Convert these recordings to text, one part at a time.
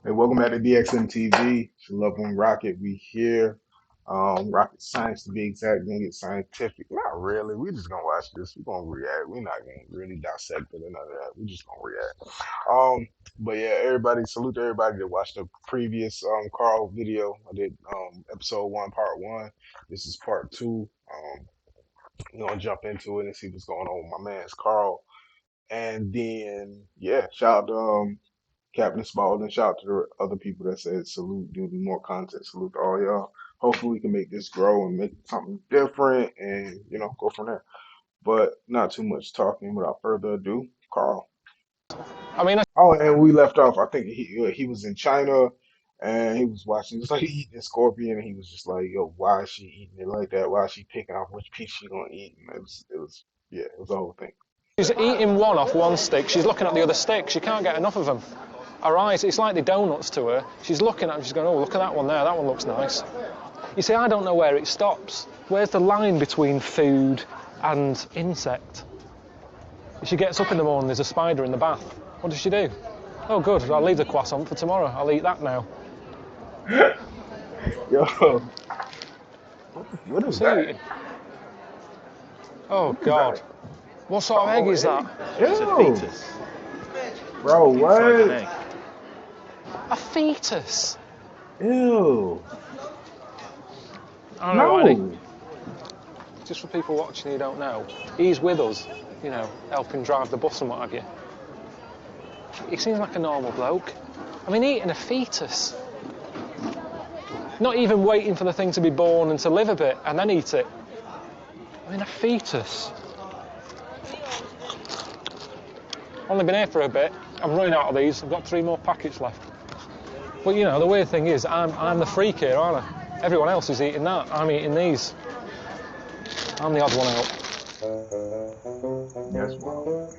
Hey, welcome back to DXMTV. It's your loved one Rocket. We here. Rocket Science to be exact. Gonna get scientific. Not really. We just gonna watch this. We're gonna react. We're not gonna really dissect it or none of that. We just gonna react. Um, but yeah, everybody, salute to everybody that watched the previous Carl video. I did episode one, part one. This is part two. We're gonna jump into it and see what's going on with my man's Carl. And then yeah, shout out to Captain Spaulding. Shout out to the other people that said salute, do more content. Salute to all y'all. Hopefully we can make this grow and make something different and go from there. But not too much talking. Without further ado, Carl. I mean, Oh, and we left off. I think he was in China and he was watching. It was like eating a scorpion, and he was just like, "Yo, why is she eating it like that? Why is she picking off which piece she gonna eat?" And it was yeah, it was the whole thing. she's eating one off one stick. She's looking at the other stick. She can't get enough of them. Her eyes, it's like the donuts to her. She's looking at them. She's going, oh, look at that one there. That one looks nice. You see, I don't know where it stops. Where's the line between food and insect? She gets up in the morning, there's a spider in the bath. What does she do? Oh, good. I'll leave the croissant for tomorrow. I'll eat that now. Yo, what is What's he that? eating? Oh, What is God. that? What sort of egg Oh, is that? It's a ew, fetus bro, inside an what? egg. A fetus. Ew. All right, Whitey. No. Just for people watching who don't know, he's with us, helping drive the bus and what have you. He seems like a normal bloke. I mean, eating a fetus. Not even waiting for the thing to be born and to live a bit and then eat it. I mean, a fetus. Only been here for a bit. I'm running out of these. I've got 3 more packets left. But the weird thing is, I'm the freak here, aren't I? Everyone else is eating that. I'm eating these. I'm the odd one Yes, well.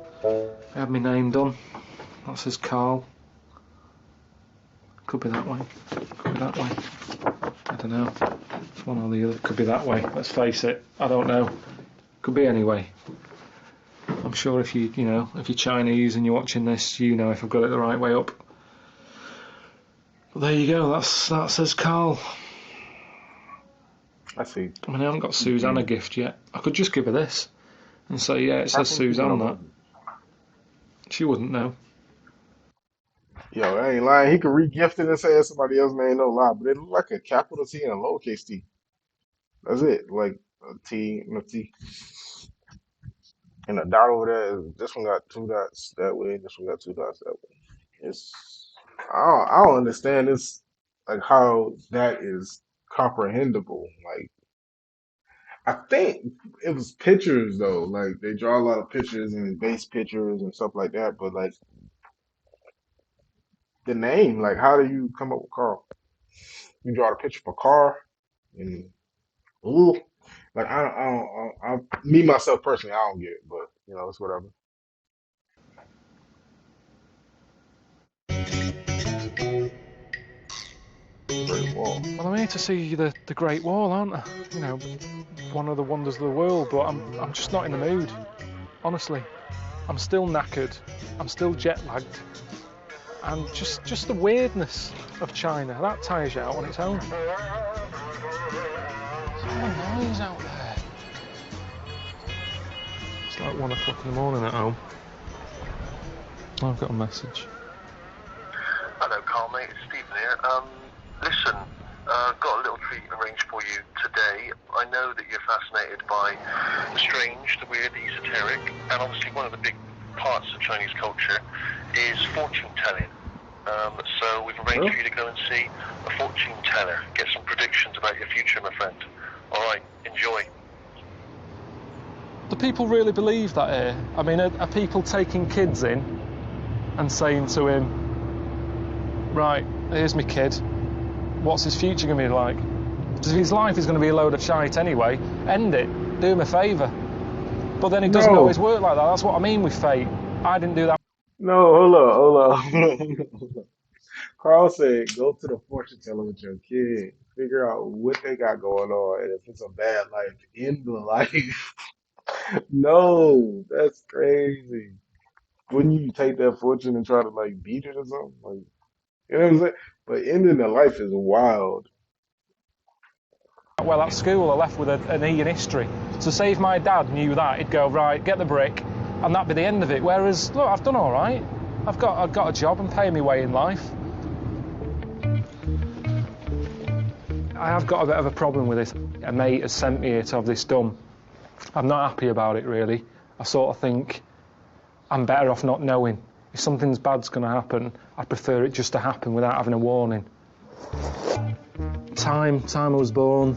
out. I have my name done. That says Carl. Could be that way. Could be that way. I don't know. It's one or the other. Could be that way. Let's face it. I don't know. Could be any way. I'm sure if if you're Chinese and you're watching this, you know if I've got it the right way up. But there you go. That says Carl. I see. I mean, I haven't got Suzanne a gift yet. I could just give her this and say, yeah, it How says come she's Suzanne gonna that. love it? She wouldn't know. Yo, I ain't lying. He could re-gift it and say it's somebody else's name, no lie. But it look like a capital T and a lowercase t. That's it. Like a T and a T. And a dot over there. This one got 2 dots that way. This one got 2 dots that way. It's I don't understand this, like how that is comprehensible. Like I think it was pictures though. Like they draw a lot of pictures and base pictures and stuff like that. But like the name, like how do you come up with Carl? You draw the picture for car and ooh, like me myself personally, I don't get it. But it's whatever. Great wall. Well, I'm here to see the Great Wall, aren't I? One of the wonders of the world, but I'm just not in the mood. Honestly, I'm still knackered. I'm still jet lagged. And just the weirdness of China, that tires you out on its own. There's no noise out there. It's like 1 o'clock in the morning at home. I've got a message. Hello, Carl, mate. It's Stephen here. Listen, got a little treat arranged for you today. I know that you're fascinated by the strange, the weird, the esoteric, and obviously one of the big parts of Chinese culture is fortune telling. So we've arranged Well, for you to go and see a fortune teller, get some predictions about your future, my friend. All right, enjoy. Do people really believe that here? I mean, are people taking kids in and saying to him, right, here's my kid, what's his future going to be like? Because if his life is going to be a load of shite anyway, end it, do him a favour. But then it doesn't always no, work like that. That's what I mean with fate. I didn't do that. no, hold up. Carl said, go to the fortune teller with your kid, figure out what they got going on, and if it's a bad life, end the life. No, that's crazy. wouldn't you take that fortune and try to like beat it or something? Like, you know what I'm saying? But ending the life is wild. Well, at school I left with an E in history. So say if my dad knew that, he'd go, right, get the brick, and that'd be the end of it. Whereas, look, I've done all right. I've got a job and paying my way in life. I have got a bit of a problem with this. A mate has sent me here to have this done. I'm not happy about it, really. I sort of think I'm better off not knowing. If something's bad's going to happen, I prefer it just to happen without having a warning. Time I was born.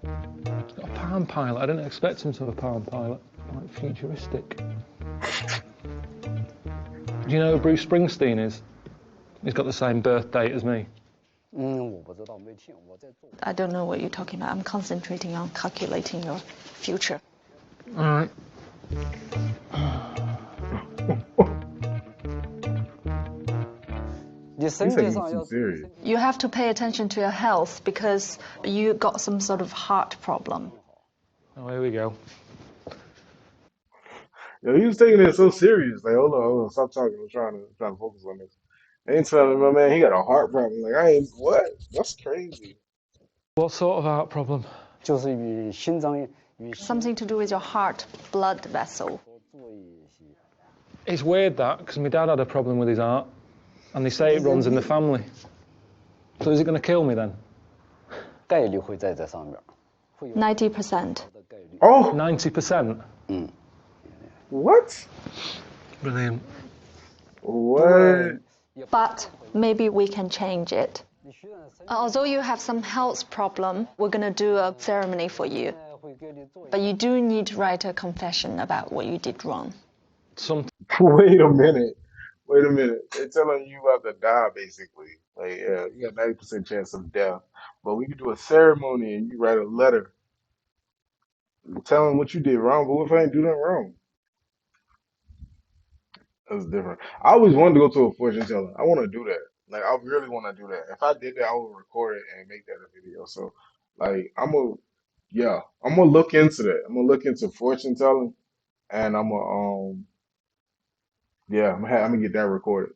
He's got a Palm Pilot. I didn't expect him to have a Palm Pilot. Like futuristic. Do you know who Bruce Springsteen is? He's got the same birth date as me. I don't know what you're talking about. I'm concentrating on calculating your future. All right. He's taking it too serious. You have to pay attention to your health because you got some sort of heart problem. Oh, here we go. Yo, he was taking it so serious. Like, hold on, stop talking. I'm trying to focus on this. I ain't telling my man he got a heart problem. Like, I ain't what? That's crazy. What sort of heart problem? Something to do with your heart blood vessel. It's weird that, because my dad had a problem with his heart, and they say it runs in the family. So is it going to kill me then? 90%. Oh, 90%? what? Brilliant. What? But maybe we can change it. Although you have some health problem, we're going to do a ceremony for you. But you do need to write a confession about what you did wrong. Wait a minute. Wait a minute. They're telling you about to die, basically. Like, yeah, you got 90% chance of death. But we could do a ceremony and you write a letter telling what you did wrong. But what if I ain't do nothing wrong? That's different. I always wanted to go to a fortune teller. I want to do that. Like, I really want to do that. If I did that, I would record it and make that a video. So, like, I'm gonna look into that. I'm gonna look into fortune telling, and I'm gonna get that recorded.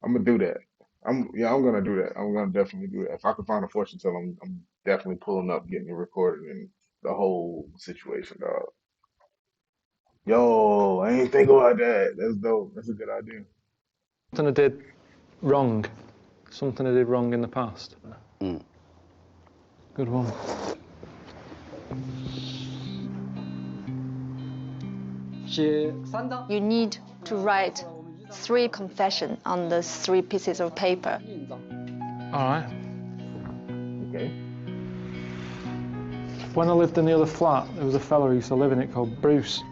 I'm gonna do that. I'm gonna do that. I'm gonna definitely do that. If I can find a fortune teller, I'm definitely pulling up, getting it recorded, and the whole situation, dog. Yo, I ain't think about that. That's dope. That's a good idea. Something I did wrong. Something I did wrong in the past. Good one. You need to write 3 confessions on the 3 pieces of paper. All right. Okay. When I lived in the other flat, there was a fella who used to live in it called Bruce,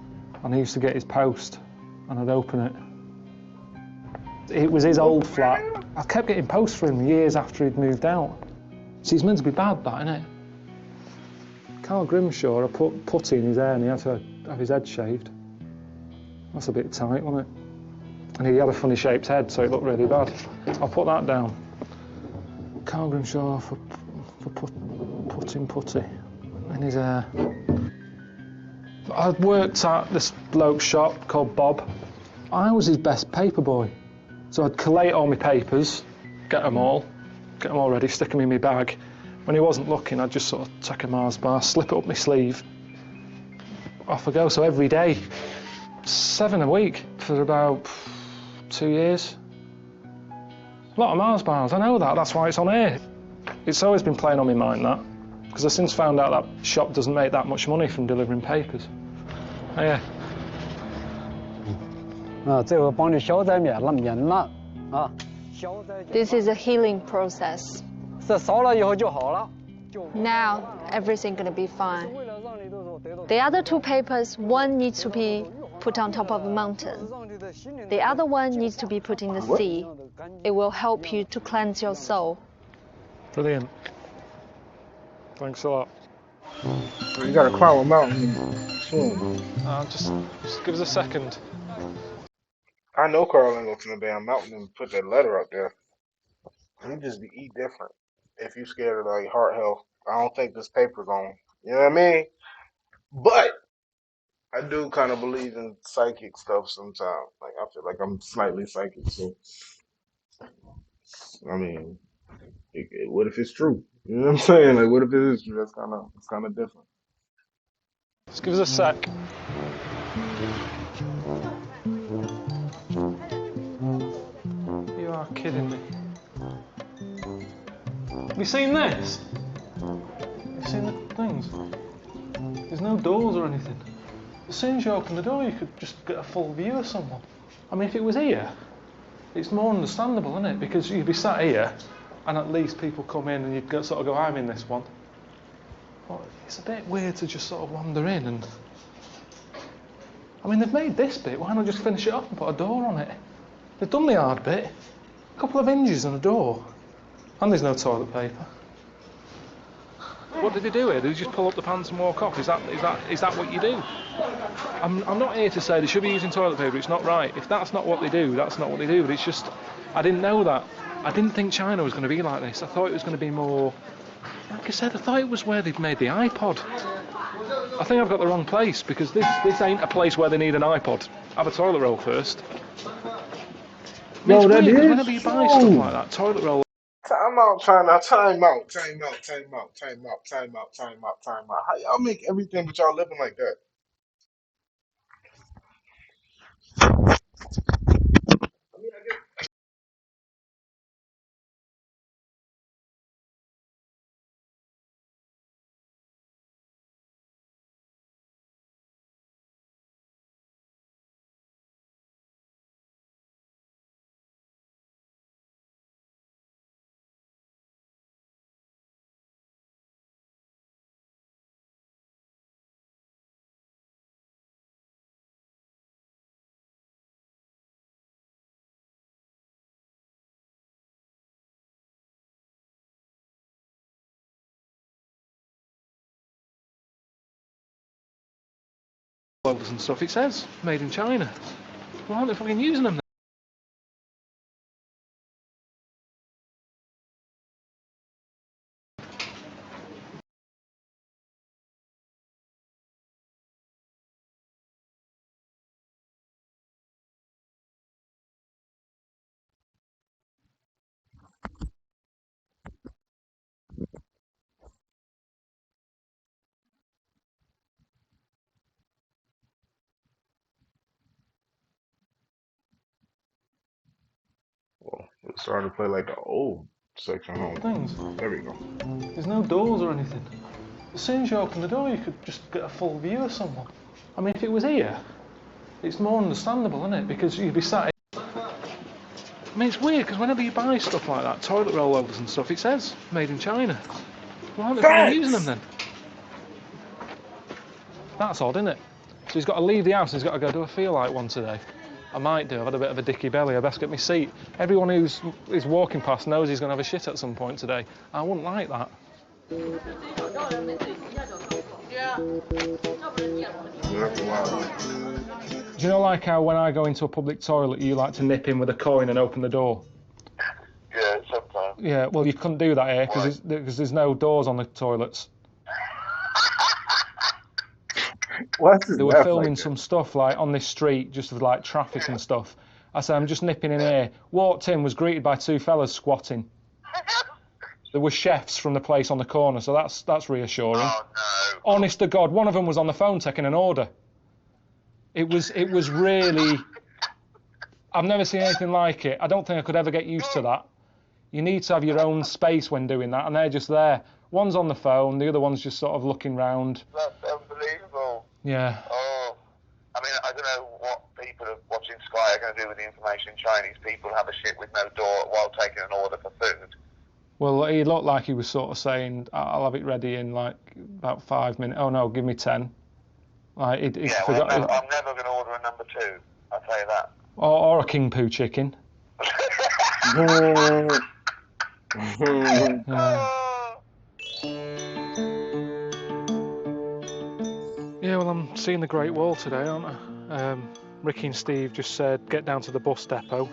and he used to get his post, and I'd open it. It was his old flat. I kept getting posts for him years after he'd moved out. So he's meant to be bad, that, isn't it? Carl Grimshaw, I put putty in his hair and he had to have his head shaved. That's a bit tight, wasn't it? And he had a funny shaped head, so it looked really bad. I'll put that down. Carl Grimshaw for putting putty in his hair. I worked at this bloke's shop called Bob. I was his best paper boy. So I'd collate all my papers, get them all ready, stick them in my bag. When he wasn't looking, I'd just sort of take a Mars bar, slip it up my sleeve, off I go. So every day, 7 a week for about 2 years. A lot of Mars bars, I know that, that's why it's on here. It's always been playing on my mind, that, because I've since found out that shop doesn't make that much money from delivering papers. Oh, yeah. This is a healing process. Now everything's gonna be fine. The other 2 papers, one needs to be put on top of a mountain. The other one needs to be put in the sea. It will help you to cleanse your soul. Brilliant. Thanks a lot. You gotta climb a mountain. Swim. Just give us a second. I know Carl ain't go to the damn mountain and put that letter up there. You just eat different. If you scared of like heart health, I don't think this paper going. You know what I mean? But I do kind of believe in psychic stuff sometimes. Like I feel like I'm slightly psychic, so I mean, what if it's true? You know what I'm saying? Like, what if it is true? It's kind of different. Just give us a sec. You are kidding me. Have you seen this? Have you seen the things? There's no doors or anything. As soon as you open the door, you could just get a full view of someone. I mean, if it was here, it's more understandable, isn't it? Because you'd be sat here, and at least people come in, and you'd sort of go, I'm in this one. But it's a bit weird to just sort of wander in and... I mean, they've made this bit, why not just finish it off and put a door on it? They've done the hard bit. A couple of hinges and a door. And there's no toilet paper. What did they do here? Did they just pull up the pants and walk off? Is that what you do? I'm not here to say they should be using toilet paper, it's not right. If that's not what they do, that's not what they do. But it's just, I didn't know that. I didn't think China was going to be like this. I thought it was going to be more... Like I said, I thought it was where they'd made the iPod. I think I've got the wrong place, because this ain't a place where they need an iPod. Have a toilet roll first. I mean, No, that weird, 'cause is whenever you buy stuff true. like that, toilet roll... Time out, time out, time out, time out, time out, time out, time out, time out, time out. How y'all make everything but y'all living like that? Clothes and stuff, it says made in China. Why aren't they fucking using them then? Well, it's starting to play like an old section home. Things. There we go. There's no doors or anything. As soon as you open the door, you could just get a full view of someone. I mean, if it was here, it's more understandable, isn't it? Because you'd be sat here. I mean, it's weird, because whenever you buy stuff like that, toilet roll holders and stuff, it says made in China. Why aren't they fucking using them then? That's odd, isn't it? So he's got to leave the house, he's got to go, do I feel like one today? I might do, I've had a bit of a dicky belly, I best get my seat. Everyone who's walking past knows he's going to have a shit at some point today. I wouldn't like that. That's wild. Do you know, like how when I go into a public toilet, you like to nip in with a coin and open the door? Yeah, sometimes. Yeah, well, you couldn't do that here because there's no doors on the toilets. What's his They were laugh filming like some stuff like on this street, just with like traffic and stuff. I said, I'm just nipping in here. Walked in, was greeted by two fellas squatting. There were chefs from the place on the corner, so that's reassuring. Oh no. Honest to God, one of them was on the phone taking an order. It was really... I've never seen anything like it. I don't think I could ever get used to that. You need to have your own space when doing that, and they're just there. One's on the phone, the other one's just sort of looking round. That's unbelievable. Yeah. Oh, I mean, I don't know what people watching Sky are going to do with the information. Chinese people have a shit with no door while taking an order for food. Well, he looked like he was sort of saying, I'll have it ready in like about 5 minutes. Oh no, give me 10. Like, he Yeah, forgot. well, I'm never going to order a number 2, I'll tell you that. Or a king poo chicken. that? Yeah, well, I'm seeing the Great Wall today, aren't I? Ricky and Steve just said, get down to the bus depot,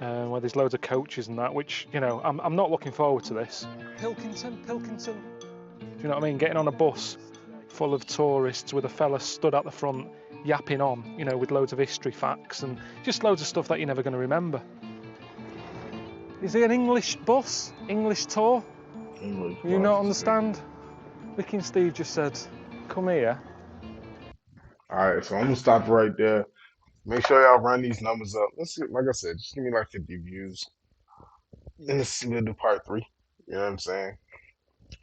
where there's loads of coaches and that, which, you know, I'm not looking forward to this. Pilkington. Do you know what I mean? Getting on a bus full of tourists with a fella stood at the front yapping on, you know, with loads of history facts and just loads of stuff that you're never going to remember. Is he an English bus? English tour? English You not bus. understand? Vicky and Steve just said, come here. All right, so I'm gonna stop right there. Make sure y'all run these numbers up. Let's see, like I said, just give me like 50 views. Then we'll do part three. You know what I'm saying?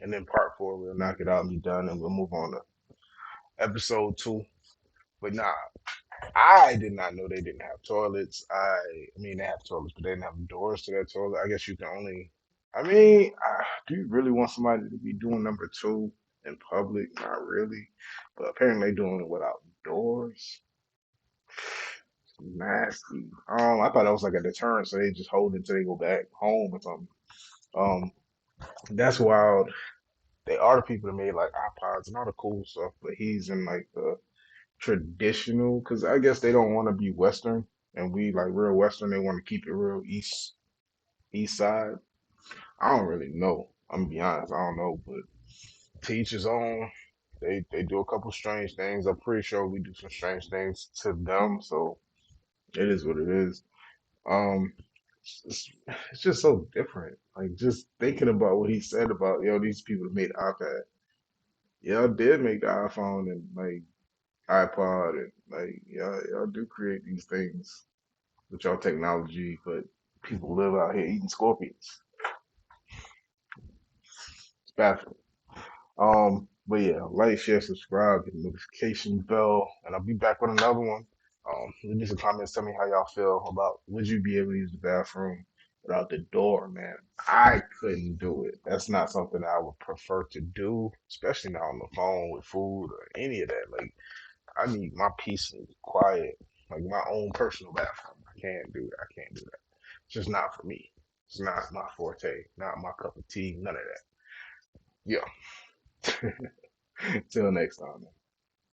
And then part four, we'll knock it out and be done, and we'll move on to episode two. But nah, I did not know they didn't have toilets. I mean, they have toilets, but they didn't have doors to that toilet. I guess you can only. I mean, do you really want somebody to be doing number two in public? Not really. But apparently, they doing it without doors. Nasty. I thought that was like a deterrent, so they just hold it until they go back home or something. Um, that's wild. They are the people that made like iPods and all the cool stuff, but he's in like the traditional because I guess they don't want to be Western and we like real Western. They want to keep it real East side. I don't really know. I'm gonna be honest. I don't know, but to each his own. They do a couple strange things. I'm pretty sure we do some strange things to them. So it is what it is. Um, it's, it's just so different. Like just thinking about what he said about these people that made iPad. Y'all did make the iPhone and like iPod and like y'all do create these things with y'all technology, but people live out here eating scorpions. It's baffling. But yeah, like, share, subscribe, hit the notification bell, and I'll be back with another one. Leave me some comments. Tell me how y'all feel about would you be able to use the bathroom without the door, man? I couldn't do it. That's not something I would prefer to do, especially not on the phone with food or any of that. Like, I need my peace and quiet, like my own personal bathroom. I can't do it. I can't do that. It's just not for me. It's not my forte, not my cup of tea, none of that. Yeah. Till next time.